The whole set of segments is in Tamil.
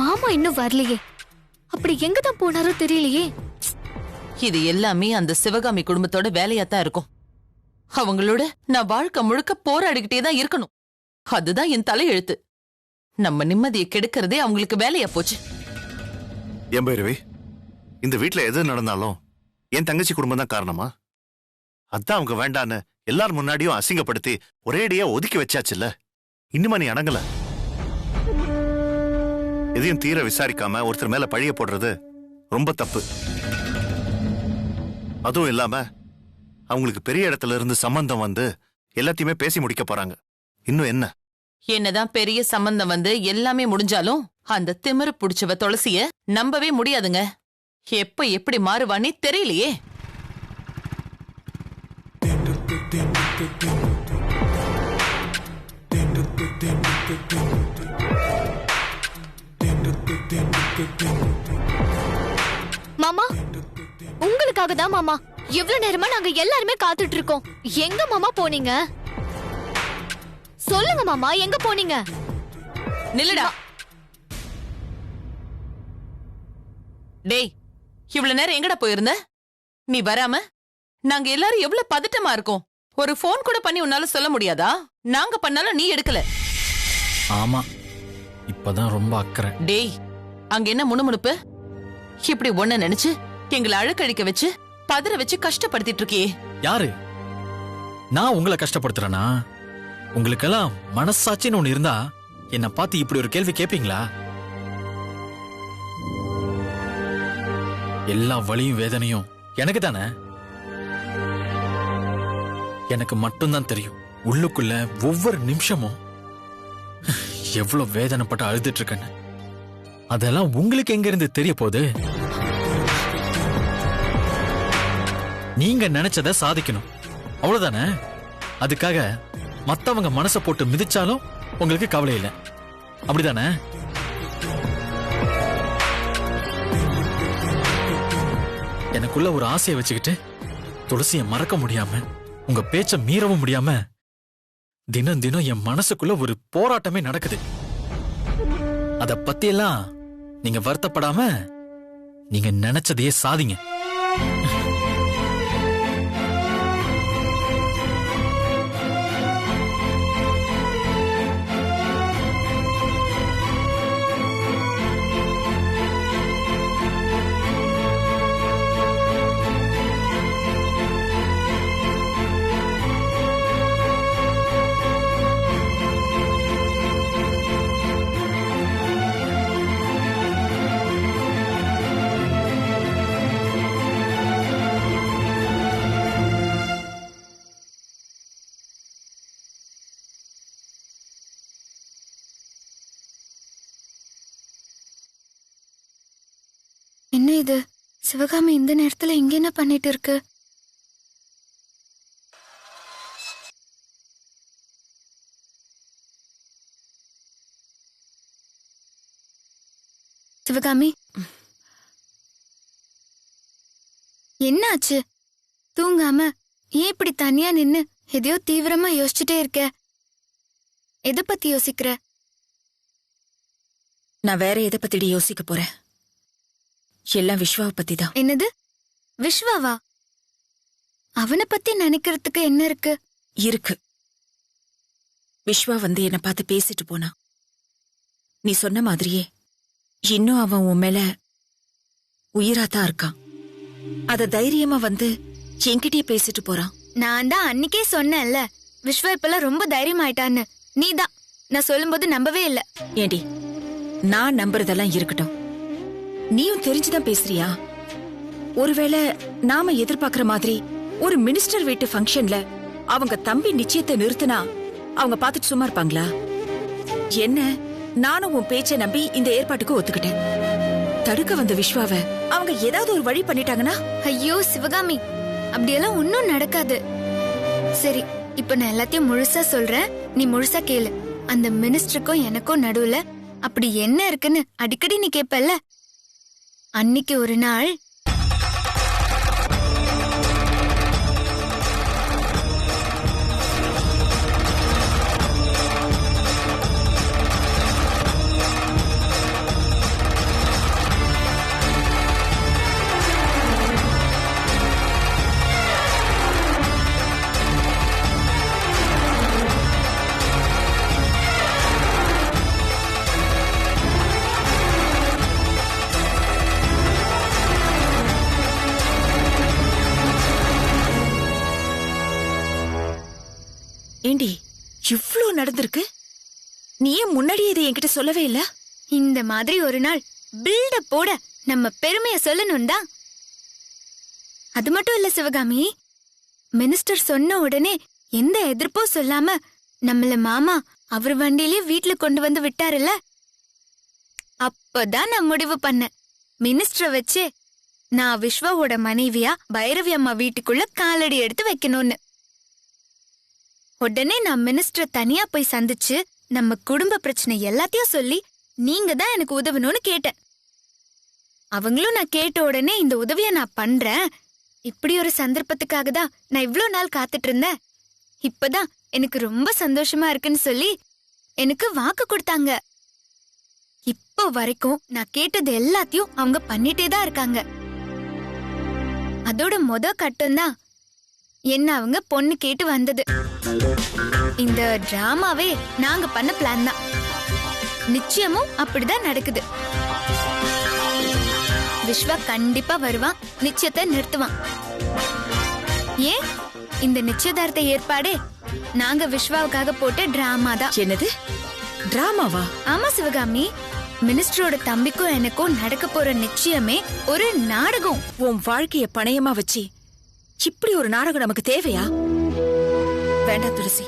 மாமா இன்னும் வரலையே, அப்படி எங்கதான் போனாரோ தெரியலையே. இது எல்லாமே அந்த சிவகாமி குடும்பத்தோட வேலையாத்தான் இருக்கும். அவங்களோட நான் வாழ்க்கை முழுக்க போராடிக்கிட்டே தான் இருக்கணும். அதுதான் என் தலையெழுத்து. நம்ம நிம்மதியை கெடுக்கிறதே அவங்களுக்கு வேலையா போச்சு. என் பைரவி, இந்த வீட்டுல எது நடந்தாலும் என் தங்கச்சி குடும்பம் தான் காரணமா? அதான் அவங்க வேண்டான்னு எல்லாரும் முன்னாடியும் அசிங்கப்படுத்தி ஒரேடியா ஒதுக்கி வச்சாச்சுல்ல. இன்னுமா நீ அடங்கல? எதையும் தீர விசாரிக்காம ஒருத்தர் மேல பழிய போடுறது ரொம்ப தப்பு. அதுவும் இல்லாம அவங்களுக்கு பெரிய இடத்துல இருந்து சம்பந்தம் வந்து எல்லாத்தையுமே பேசி முடிக்க போறாங்க. இன்னும் என்ன? என்னதான் பெரிய சம்பந்தம் வந்து எல்லாமே முடிஞ்சாலும் அந்த திமிரு புடிச்சவ துளசிய நம்பவே முடியாதுங்க. எப்ப எப்படி மாறுவானே தெரியலையே. மாமா, உங்களுக்காக தான் மாமா இவ்வளவு நேரமா நாங்க எல்லாருமே காத்துட்டு இருக்கோம். எங்க மாமா போனீங்க? சொல்லுங்க மாமா, எங்க போனீங்க? நில்லுடா. டேய், இவ்வளவு நேரம் எங்கடா போயிருந்த? நீ வராம நாங்க எல்லாரும் எவ்வளவு பதட்டமா இருக்கோம். ஒரு போன் கூட பண்ணி உன்னால சொல்ல முடியாதா? நாங்க பண்ணாலும் நீ எடுக்கல. ஆமா, இப்பதான் ரொம்ப அக்கறை. டேய், அங்க என்ன முணுமுணுப்பு? இப்படி ஒண்ண நினைச்சு எங்களை அழுக்கழிக்க வச்சு பதற வச்சு கஷ்டப்படுத்திட்டு இருக்கியே. யாரு? நான் உங்களை கஷ்டப்படுத்துறேனா? உங்களுக்கெல்லாம் மனசாட்சின்னு ஒண்ணு இருந்தா என்ன பார்த்து இப்படி ஒரு கேள்வி கேட்பீங்களா? எல்லா வலியும் வேதனையும் எனக்கு தானே. எனக்கு மட்டும்தான் தெரியும் உள்ளுக்குள்ள ஒவ்வொரு நிமிஷமும் எவ்வளவு வேதனைப்பட்டு அழுதுட்டு இருக்கேன்னு. அதெல்லாம் உங்களுக்கு எங்க இருந்து தெரிய போகுது? நீங்க நினைச்சத சாதிக்கணும், அவ்வளவுதானே. அதுக்காக மத்தவங்க மனசை போட்டு மிதிச்சாலும் உங்களுக்கு கவலை இல்லை, அப்படிதானே? எனக்குள்ள ஒரு ஆசையை வச்சுக்கிட்டு துளசியை மறக்க முடியாம, உங்க பேச்ச மீறவும் முடியாம தினம் தினம் என் மனசுக்குள்ள ஒரு போராட்டமே நடக்குது. அத பத்தியெல்லாம் நீங்க வருத்தப்படாம நீங்க நினைச்சதையே சாதிங்க. என்ன இது? சிவகாமி இந்த நேரத்துல இங்க என்ன பண்ணிட்டு இருக்கு? சிவகாமி, என்னாச்சு? தூங்காம ஏன் இப்படி தனியா நின்னு எதையோ தீவிரமா யோசிச்சுட்டே இருக்க? எதை பத்தி யோசிக்கிற? நான் வேற எதை பத்திடி யோசிக்க போறேன்? எல்லாம் விஸ்வாவை பத்தி தான். என்னது? விஸ்வாவா? அவனை பத்தி நினைக்கிறதுக்கு என்ன இருக்கு? இருக்கு. விஸ்வா வந்து என்ன பார்த்து பேசிட்டு போனா. நீ சொன்ன மாதிரியே இன்னும் அவன் உன் மேல உயிராத்தான் இருக்கான். அத தைரியமா வந்து என்கிட்டயே பேசிட்டு போறான். நான் தான் அன்னைக்கே சொன்னேன்ல, விஸ்வா இப்பெல்லாம் ரொம்ப தைரியமாயிட்டான்னு. நீதான் நான் சொல்லும்போது நம்பவே இல்ல. ஏண்டி, நான் நம்புறதெல்லாம் இருக்கட்டும், நீயும் தெரிஞ்சுதான் பேசுறியா? ஒருவேளை நாம எதிர்பார்க்கிற மாதிரி ஒரு மினிஸ்டர் வீட்டு ஃபங்க்ஷன்ல அவங்க தம்பி நிச்சயத்தை நிறுத்தினா அவங்க பார்த்துட்டு சும்மா இருப்பாங்களா? என்ன, நானும் உன் பேச்சை நம்பி இந்த ஏற்பாட்டுக்கு ஒத்துக்கிட்டேன். தடுக்க வந்த விஸ்வாவை அவங்க ஏதாவது ஒரு வழி பண்ணிட்டாங்கன்னா? ஐயோ சிவகாமி, அப்படியெல்லாம் ஒன்னும் நடக்காது. சரி, இப்ப நான் எல்லாத்தையும் முழுசா சொல்றேன், நீ முழுசா கேளு. அந்த மினிஸ்டருக்கும் எனக்கும் நடுவுல அப்படி என்ன இருக்குன்னு அடிக்கடி நீ கேப்பல்ல. அன்னைக்கு ஒரு நாள் ஏண்டி இவ்ளோ நடந்திருக்கு, நீ ஏன் முன்னாடியே இதை என்கிட்ட சொல்லவே இல்ல? இந்த மாதிரி ஒரு நாள் பில்டப் போட நம்ம பெருமைய சொல்லணும் தான். அது மட்டும் இல்ல சிவகாமி, மினிஸ்டர் சொன்ன உடனே எந்த எதிர்ப்பும் சொல்லாம நம்மள மாமா அவர் வண்டியிலே வீட்ல கொண்டு வந்து விட்டாருல்ல, அப்பதான் நான் முடிவு பண்ணேன், மினிஸ்டரை வச்சு நான் விஸ்வாவோட மனைவியா பைரவி அம்மா வீட்டுக்குள்ள காலடி எடுத்து வைக்கணும்னு. உடனே நான் மினிஸ்டரை தனியா போய் சந்திச்சு நம்ம குடும்ப பிரச்சனை எல்லாத்தையும் சொல்லி நீங்க தான் எனக்கு உதவணும்னு கேட்டேன். அவங்களும் நான் கேட்ட உடனே இந்த உதவிய நான் பண்றேன், இப்படி ஒரு சந்தர்ப்பத்துக்காக தான் நான் இவ்ளோ நாள் காத்துட்டு இருந்தேன், இப்பதான் எனக்கு ரொம்ப சந்தோஷமா இருக்குன்னு சொல்லி எனக்கு வாக்கு கொடுத்தாங்க. இப்போ வரைக்கும் நான் கேட்டது எல்லாத்தையும் அவங்க பண்ணிட்டே தான் இருக்காங்க. அதோட கட்டம் தான் என்ன அவங்க பொண்ணு கேட்டு வந்தது. இந்த டிராமாவே நாங்க பண்ண பிளான் தான். நிச்சயமும் அப்படிதான் நடக்குது. விஸ்வா கண்டிப்பா வருவான், நிச்சயத்தை நிறுத்துவான். ஏன் இந்த நிச்சயதார்த்த ஏற்பாடே நாங்க விஸ்வாவுக்காக போட்ட டிராமா தான். என்னது டிராமாவா? ஆமா சிவகாமி, மினிஸ்டரோட தம்பிக்கும் எனக்கும் நடக்க போற நிச்சயமே ஒரு நாடகம். உன் வாழ்க்கைய பணயமா வச்சு இப்படி ஒரு நாடகம் நமக்கு தேவையா? வேண்டாம் துளசி,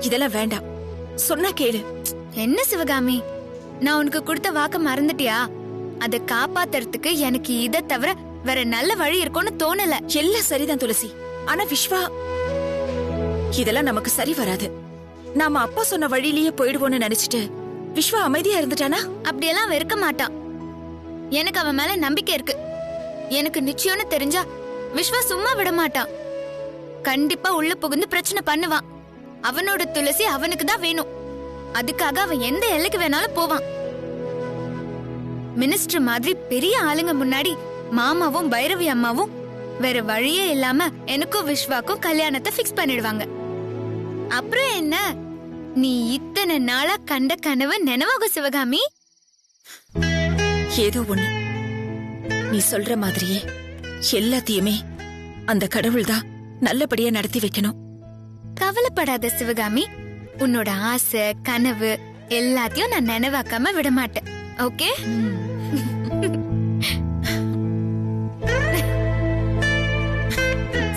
இதெல்லாம் வேண்டாம். சொன்னா கேளு. என்ன சிவகாமி, நான் உனக்கு கொடுத்த வாக்க மறந்துட்டியா? அதை காப்பாத்துறதுக்கு எனக்கு இதை தவிர வேற நல்ல வழி இருக்கும்னு தோணல. எல்லாம் சரிதான் துளசி, ஆனா விஸ்வா இதெல்லாம் நமக்கு சரி வராது. நாம அப்பா சொன்ன வழியிலேயே போயிடுவோம்னு நினைச்சிட்டு விஸ்வா அமைதியா இருந்துட்டானா? அப்படியெல்லாம் வெறுக்க மாட்டான். எனக்கு அவன் மேல நம்பிக்கை இருக்கு. எனக்கு நிச்சயம்னு தெரிஞ்சா விஸ்வா சும்மா விட மாட்டான். கண்டிப்பா உள்ள புகுந்து பிரச்சனை பண்ணுவான். அவனோட துளசி அவனுக்கு தான் வேணும். அதுக்காக அவன் எந்த எல்லைக்கு வேணாலும் போவான். மினிஸ்டர் மாதிரி பெரிய ஆளுங்க முன்னாடி மாமாவும் பைரவி அம்மாவும் வேற வழியே இல்லாம எனக்கும் விஸ்வாக்கும் கல்யாணத்தை பிக்ஸ் பண்ணிடுவாங்க. அப்புறம் என்ன, நீ இத்தனை நாளா கண்ட கனவு நினைவாகும் சிவகாமி. ஏதோ ஒண்ணு, நீ சொல்ற மாதிரியே எல்லாத்தையுமே அந்த கடவுள் தான் நல்லபடியா நடத்தி வைக்கணும். கவலைப்படாத சிவகாமி, உன்னோட ஆசை கனவு எல்லாத்தையும் நான் நினைவாக்காம விட மாட்டேன். ஓகே?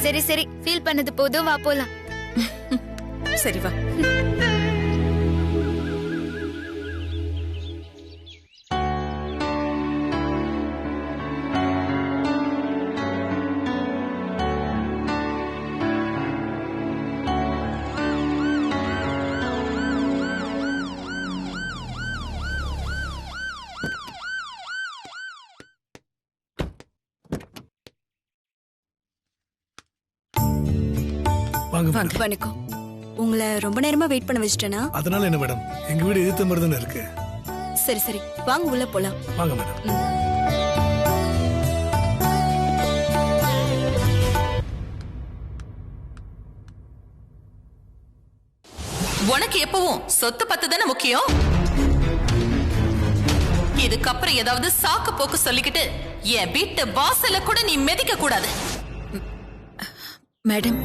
சரி சரி, ஃபீல் பண்ணது போதும், வா போலாம். சரி வா. வணக்கம். உங்களை ரொம்ப நேரமா வெயிட் பண்ண வச்சிட்டேனா? அதனால என்ன மேடம், எங்க வீடு எதிர்த்த மாதிரி தானே இருக்கு. சரி சரி, வாங்க உள்ள போலாம். வாங்க மேடம். உனக்கு எப்பவும் சொத்து பத்து தானே முக்கியம். இதுக்கப்புறம் ஏதாவது சாக்கு போக்கு சொல்லிக்கிட்டு என் வீட்டு வாசல கூட நீ மிதிக்க கூடாது. மேடம்,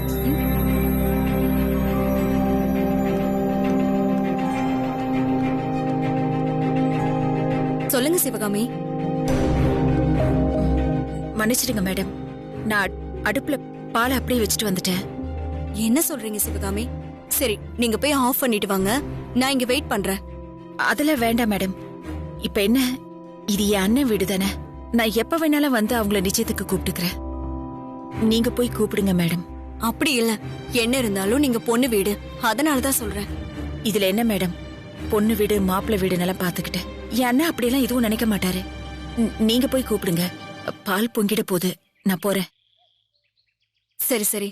சொல்லுங்க சிவகாமி. மன்னிச்சிடுங்க மேடம், நான் அடுப்புல பாலை அப்படியே வச்சுட்டு வந்துட்டேன். என்ன சொல்றீங்க சிவகாமி? சரி, நீங்க போய் ஆஃப் பண்ணிட்டு வாங்க, நான் இங்க வெயிட் பண்றேன். அதெல்லாம் வேண்டாம் மேடம். இப்ப என்ன, இது என் அண்ணன் வீடு தானே, நான் எப்ப வேணாலும் வந்து அவங்கள நிச்சயத்துக்கு கூப்பிட்டுக்கிறேன். நீங்க போய் கூப்பிடுங்க மேடம். அப்படி இல்ல, என்ன இருந்தாலும் நீங்க பொண்ணு வீடு, அதனாலதான் சொல்றேன். இதுல என்ன மேடம், பொண்ணு வீடு மாப்பிள்ளை வீடுன்னெல்லாம் பாத்துக்கிட்டு என் அண்ணன் அப்படியெல்லாம் எதுவும் நினைக்க மாட்டாரு. நீங்க போய் கூப்பிடுங்க. பால் பொங்கிட போகுது, நான் போறேன். சரி சரி,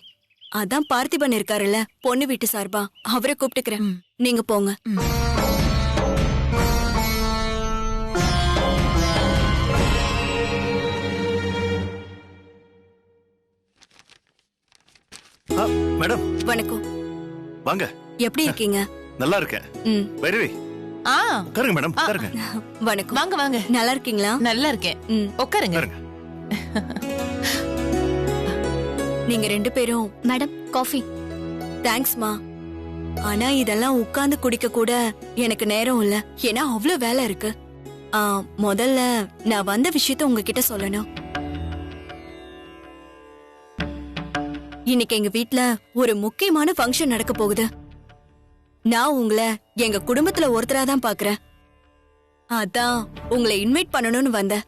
அதான் பார்த்திபன் இருக்காருல்ல பொண்ணு வீட்டு சார்பா, அவரை கூப்பிட்டுக்கிறேன். நீங்க போங்க. மேடம் வணக்கம். வாங்க. எப்படி இருக்கீங்க? நல்லா இருக்கேன். பைரவி, உட்காருங்க மேடம், உட்காருங்க. வணக்கம். வாங்க வாங்க. நல்லா இருக்கீங்களா? நல்லா இருக்கேன். உட்காருங்க. நீங்க ரெண்டு பேரும். Madam coffee. தேங்க்ஸ்மா. ஆனா இதெல்லாம் உட்கார்ந்து குடிக்க கூட எனக்கு நேரம் இல்ல. ஏன்னா அவ்ளோ வேலை இருக்கு. முதல்ல நான் வந்த விஷயத்த உங்ககிட்ட சொல்லணும். இன்னைக்கு எங்க வீட்ல ஒரு முக்கியமான ஃபங்க்ஷன் நடக்க போகுது. நான் உங்களை எங்க குடும்பத்துல ஒருத்தரா தான் பாக்குறேன். அதான் உங்களை இன்வைட் பண்ணணும்னு வந்தேன்.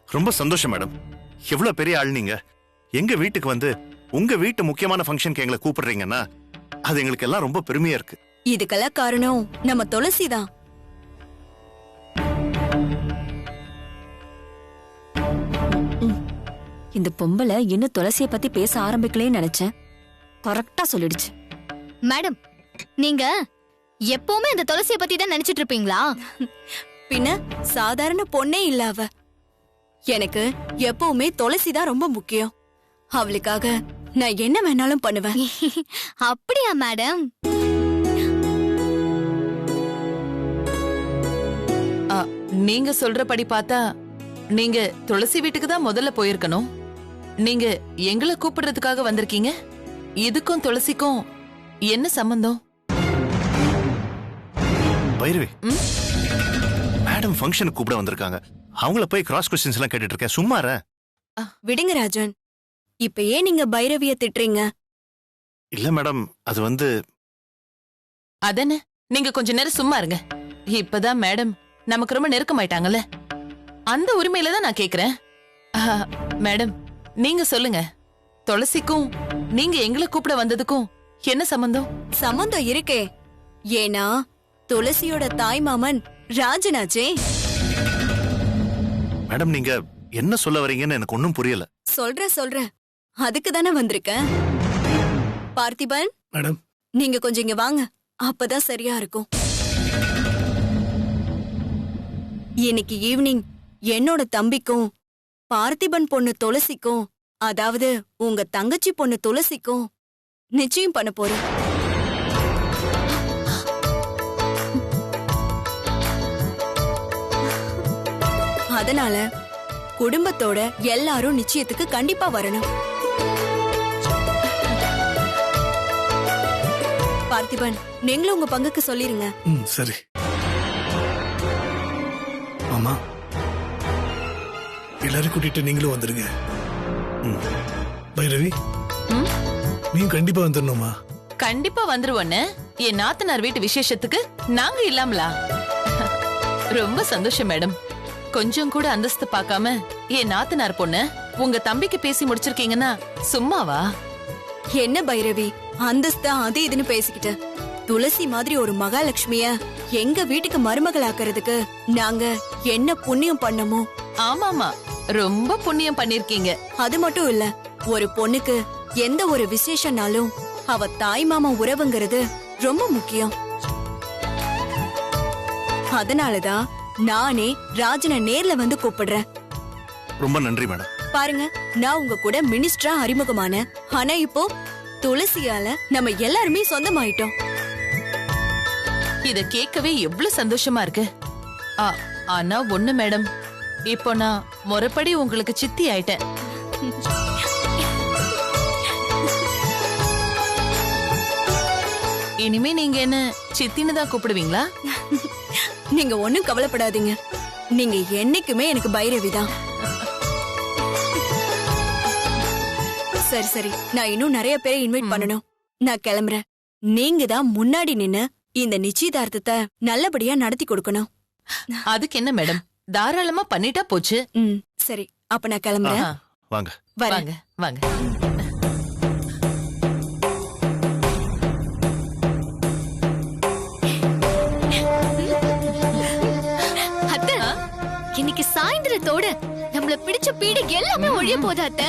ரொம்ப சந்தோஷம் மேடம். எவ்வளவு பெரிய ஆள் நீங்க. எங்க வீட்டுக்கு வந்து உங்க வீட்டு முக்கியமான ஃபங்க்ஷனுக்கு எங்களை கூப்பிடுறீங்கன்னா அது எங்களுக்கு எல்லாம் ரொம்ப பெருமையா இருக்கு. இதுக்கெல்லாம் காரணம் நம்ம துளசி தான். இந்த பொம்பளை இன்னும் துளசிய பத்தி பேச ஆரம்பிக்கலன்னு நினைச்சேன். கரெக்டா சொல்லிடுச்சு. மேடம், நீங்க எப்பவுமே அந்த துளசிய பத்தி தான் நினைச்சிட்டு இருப்பீங்களா? பின்ன சாதாரண பொண்ணே இல்ல அவ. எனக்கு எப்பவுமே துளசி தான் ரொம்ப முக்கியம். அவளுக்காக நான் என்ன வேணாலும் பண்ணுவேன். அப்படியா மேடம்? நீங்க சொல்றபடி பார்த்தா நீங்க துளசி வீட்டுக்கு தான் முதல்ல போயிருக்கணும். நீங்க எங்களை கூப்பிடுறதுக்காக வந்திருக்கீங்க. இதுக்கும் துளசிக்கும் என்ன சம்பந்தம்? பைரவி, மேடம் ஃபங்க்ஷனுக்கு கூப்பிட வந்திருக்காங்க. அவங்கள போய் கிராஸ் கொஸ்டின்ஸ் எல்லாம் கேட்டுட்டு இருக்கேன். சும்மாற விடுங்க ராஜன். இப்ப ஏன் நீங்க பைரவிய திட்டுறீங்க? இல்ல மேடம், அது வந்து அதென்ன, நீங்க கொஞ்ச நேரம் சும்மா இருங்க. இப்பதான் மேடம் நமக்கு ரொம்ப நெருக்கமாயிட்டாங்கல்ல, அந்த உரிமையில தான் நான் கேக்குறேன். மேடம், நீங்க சொல்லுங்க, துளசிக்கும் நீங்க எங்களை கூப்பிட வந்ததுக்கும் என்ன சம்பந்தம்? சம்பந்தம் இருக்கே. ஏன்னா துளசியோட தாய் மாமன் ராஜனாச்சே. மேடம் நீங்க என்ன சொல்ல வரீங்கன்னு எனக்கு ஒன்னும் புரியல. சொல்றேன். அதுக்கு தானே வந்திருக்கேன். பார்த்திபன் மேடம், நீங்க கொஞ்சம் இங்க வாங்க. அப்பதான் சரியா இருக்கும். இன்னைக்கு ஈவினிங் என்னோட தம்பிக்கும் பார்த்திபன் பொண்ணு துளசிக்கும், அதாவது உங்க தங்கச்சி பொண்ணு துளசிக்கும் நிச்சயம் பண்ண போறோம். அதனால குடும்பத்தோட எல்லாரும் நிச்சயத்துக்கு கண்டிப்பா வரணும். பார்த்திபன், நீங்களும் உங்க பங்குக்கு சொல்லிருங்க. சரி மாமா, எல்லாரும் கூட்டிட்டு நீங்களும் வந்துருங்க. பைரவி, நீ கண்டிப்பா வந்துடணுமா? கண்டிப்பா வந்துருவோன்னு. என் நாத்தனார் வீட்டு விசேஷத்துக்கு நாங்க இல்லாமலா? ரொம்ப சந்தோஷம் மேடம். கொஞ்சம் கூட அந்தஸ்து பார்க்காம என் நாத்தனார் பொண்ணு உங்க தம்பிக்கு பேசி முடிச்சிருக்கீங்கன்னா சும்மாவா? என்ன பைரவி, அந்தஸ்து அது இதுன்னு பேசிக்கிட்டு, துளசி மாதிரி ஒரு மகாலட்சுமிய எங்க வீட்டுக்கு மருமகள் ஆக்குறதுக்கு நாங்க என்ன புண்ணியம் பண்ணமோ? ஆமாமா, ரொம்ப புண்ணியம் பண்ணிருக்கீங்க. அது மட்டும் இல்ல, ஒரு பொண்ணுக்கு எந்த ஒரு விசேஷனாலும் அவ தாய் மாமா உறவுங்கிறது ரொம்ப முக்கியம். அதனாலதான் நானே ராஜனை நேர்ல வந்து கூப்பிடுறேன். ரொம்ப நன்றி மேடம். பாருங்க, நான் உங்க கூட மினிஸ்டரா அறிமுகமான, ஆனா இப்போ துளசியால நம்ம எல்லாருமே சொந்தமாயிட்டோம். இத கேட்கவே எவ்வளவு சந்தோஷமா இருக்கு. ஆனா ஒண்ணு மேடம், இப்போ நான் முறைப்படி உங்களுக்கு சித்தி ஆயிட்டேன். இனிமே நீங்க என்ன சித்தின்னு தான் கூப்பிடுவீங்களா? நீங்க ஒண்ணும் கவலைப்படாதீங்க. நீங்க என்னைக்குமே எனக்கு பைரவிதான். சரி, நான் இன்னும் நிறைய பேரை இன்வைட் பண்ணணும். நான் கிளம்புறேன். நீங்க தான் முன்னாடி நின்னு இந்த நிச்சயதார்த்தத்தை நல்லபடியா நடத்தி கொடுக்கணும். அதுக்கு என்ன மேடம், தாராளமா பண்ணிட்டா போச்சு. சரி, அப்ப நான் கிளம்புறேன். வாங்க வாங்க வாங்க. அத்தை, இன்னைக்கு சாயந்தரத்தோட நம்மள பிடிச்ச பீடு எல்லாமே ஒழிய போதா அத்தை?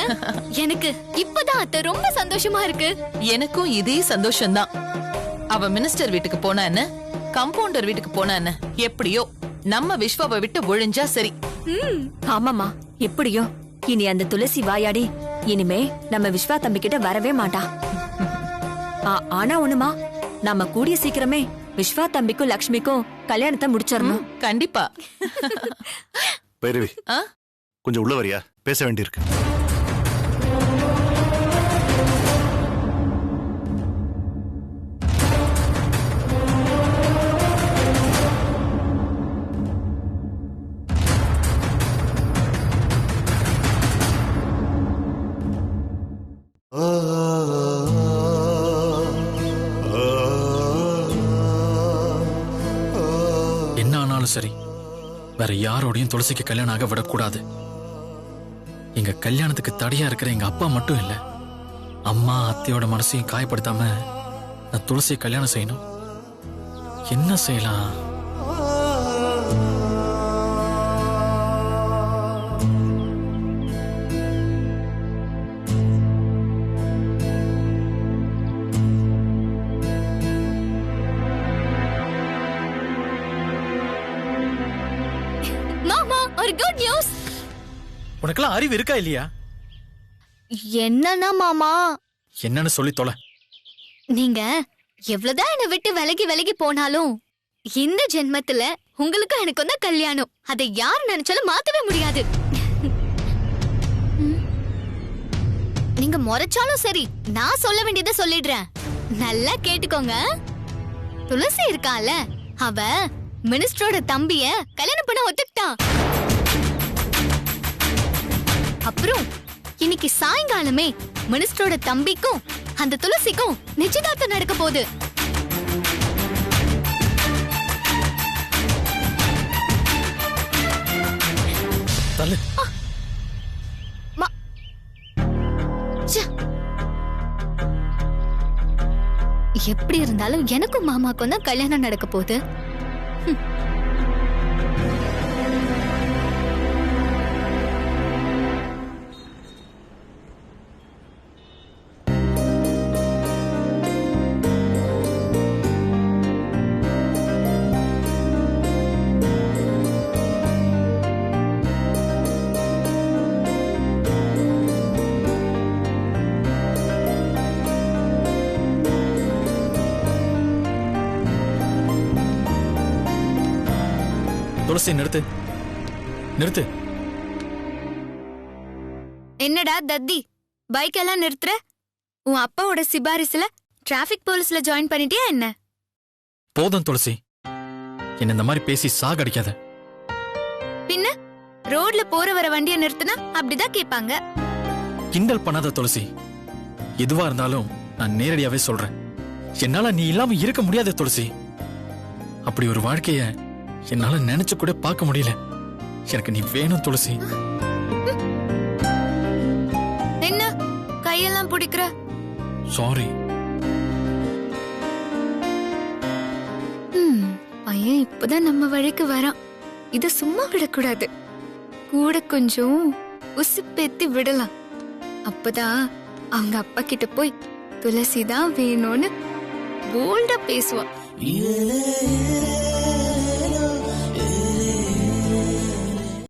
எனக்கு இப்பதான் அத்தை ரொம்ப சந்தோஷமா இருக்கு. எனக்கும் இதே சந்தோஷம்தான். அவ மினிஸ்டர் வீட்டுக்கு போனா என்ன, கம்பவுண்டர் வீட்டுக்கு போனா என்ன, எப்படியோ நம்ம விஸ்வாவை விட்டு ஒழிஞ்சா சரி. ஆமாமா, எப்படியோ இனி அந்த துளசி வாயாடி இனிமே நம்ம விஸ்வா தம்பி கிட்ட வரவே மாட்டா. ஆனா ஒண்ணுமா, நம்ம கூடிய சீக்கிரமே விஸ்வா தம்பிக்கும் லக்ஷ்மிக்கும் கல்யாணத்தை முடிச்சிடணும். கண்டிப்பா. பைரவி, கொஞ்சம் உள்ள வரியா? பேச வேண்டியிருக்கு. ஆனாலும் சரி வேற யாரோடையும் துளசிக்கு கல்யாணம் ஆக விடக்கூடாது. எங்க கல்யாணத்துக்கு தடையா இருக்கிற எங்க அப்பா மட்டும் இல்ல, அம்மா அத்தையோட மனசையும் காயப்படுத்தாம நான் துளசியை கல்யாணம் செய்யணும். என்ன செய்யலாம்? மாமா, ஒரு குட் நியூஸ். உனக்கெல்லாம் அறிவு இருக்கா இல்லையா? என்னன்னா மாமா, என்னன்னு சொல்லி தொலை. நீங்க எவ்வளவுதான் என்னை விட்டு விலகி விலகி போனாலும் இந்த ஜென்மத்துல உங்களுக்கு எனக்கு தான் கல்யாணம். அதை யார் நினைச்சாலும் மாத்தவே முடியாது. நீங்க முறைச்சாலும் சரி, நான் சொல்ல வேண்டியதை சொல்லிடுறேன். நல்லா கேட்டுக்கோங்க. துளசி இருக்கால, அவ மினிஸ்டரோட தம்பிய கல்யாணம் பண்ண ஒத்துக்கிட்டான். அப்புறம் இன்னைக்கு சாயங்காலமே மினிஸ்டரோட தம்பிக்கும் அந்த துளசிக்கும் நிச்சயதார்த்தம் நடக்க போகுது. எப்படி இருந்தாலும் எனக்கும் மாமாக்கும் தான் கல்யாணம் நடக்க போகுது. துளசி நிறுத்து, நிறுத்து. என்னடா தத்தி, பைக் எல்லாம் நிறுத்துற? உன் அப்பாவோட சிபாரிசுல டிராபிக் போலீஸ்ல ஜாயின் பண்ணிட்டியா என்ன? போதும் துளசி, என்ன இந்த மாதிரி பேசி சாகடிக்காத. பின்ன ரோட்ல போற வர வண்டியை நிறுத்தினா அப்படிதான் கேட்பாங்க. கிண்டல் பண்ணாத துளசி. எதுவா இருந்தாலும் நான் நேரடியாவே சொல்றேன். என்னால நீ இல்லாம இருக்க முடியாது துளசி. அப்படி ஒரு வாழ்க்கைய என்னால நினைச்சு கூட பார்க்க முடியல. எனக்கு நீ வேணும் துளசி. என்ன கையெல்லாம் பிடிக்கிற? சாரி. பையன் இப்பதான் நம்ம வழிக்கு வரான். இத சும்மா விடக்கூடாது. கூட கொஞ்சம் உசுப்பேத்தி விடலாம். அப்பதான் அவங்க அப்பா கிட்ட போய் துளசி தான் வேணும்னு போல்டா பேசுவான்.